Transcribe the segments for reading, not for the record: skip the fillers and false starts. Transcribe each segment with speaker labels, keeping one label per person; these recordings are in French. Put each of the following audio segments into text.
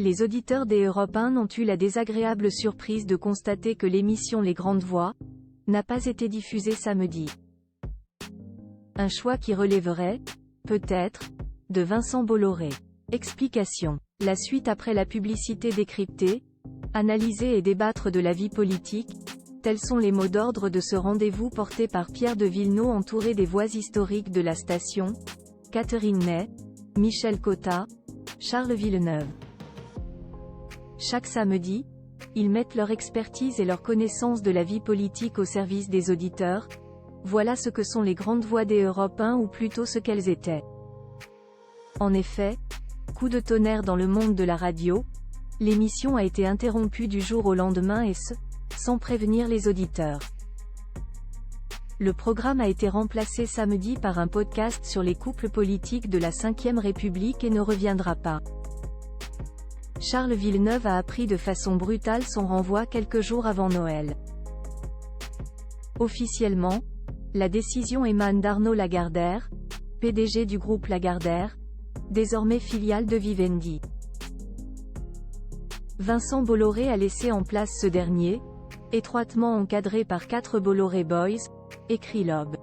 Speaker 1: Les auditeurs des Europe 1 ont eu la désagréable surprise de constater que l'émission Les Grandes Voix n'a pas été diffusée samedi. Un choix qui relèverait, peut-être, de Vincent Bolloré. Explication. La suite après la publicité décryptée, analyser et débattre de la vie politique, tels sont les mots d'ordre de ce rendez-vous porté par Pierre de Villeneuve entouré des voix historiques de la station, Catherine Ney, Michel Cotta, Charles Villeneuve. Chaque samedi, ils mettent leur expertise et leur connaissance de la vie politique au service des auditeurs. Voilà ce que sont les grandes voix des Europe 1 ou plutôt ce qu'elles étaient. En effet, coup de tonnerre dans le monde de la radio, l'émission a été interrompue du jour au lendemain et ce, sans prévenir les auditeurs. Le programme a été remplacé samedi par un podcast sur les couples politiques de la Ve République et ne reviendra pas. Charles Villeneuve a appris de façon brutale son renvoi quelques jours avant Noël. Officiellement, la décision émane d'Arnaud Lagardère, PDG du groupe Lagardère, désormais filiale de Vivendi. Vincent Bolloré a laissé en place ce dernier, étroitement encadré par 4 Bolloré Boys, écrit l'Aube.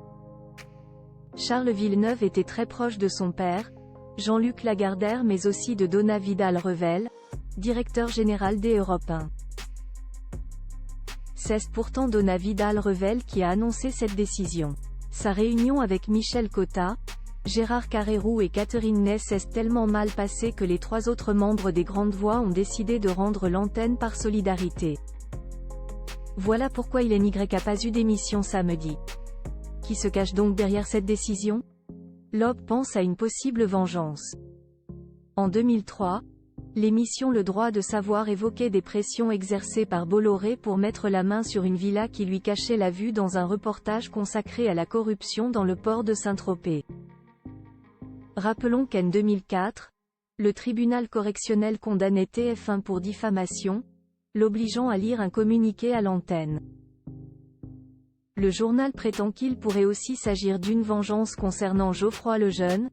Speaker 1: Charles Villeneuve était très proche de son père, Jean-Luc Lagardère mais aussi de Donat Vidal-Revel, directeur général des Europe 1. C'est pourtant Donat Vidal-Revel qui a annoncé cette décision. Sa réunion avec Michel Cotta, Gérard Carrérou et Catherine Ney s'est tellement mal passée que les 3 autres membres des Grandes Voix ont décidé de rendre l'antenne par solidarité. Voilà pourquoi il n'y a pas eu d'émission samedi. Qui se cache donc derrière cette décision? L'Aube pense à une possible vengeance. En 2003, l'émission Le Droit de Savoir évoquait des pressions exercées par Bolloré pour mettre la main sur une villa qui lui cachait la vue dans un reportage consacré à la corruption dans le port de Saint-Tropez. Rappelons qu'en 2004, le tribunal correctionnel condamnait TF1 pour diffamation, l'obligeant à lire un communiqué à l'antenne. Le journal prétend qu'il pourrait aussi s'agir d'une vengeance concernant Geoffroy Lejeune,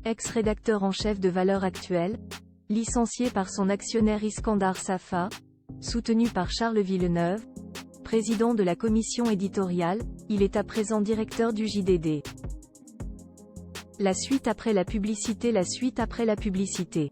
Speaker 1: ex-rédacteur en chef de Valeurs Actuelles, licencié par son actionnaire Iskandar Safa, soutenu par Charles Villeneuve, président de la commission éditoriale, il est à présent directeur du JDD. La suite après la publicité. La suite après la publicité.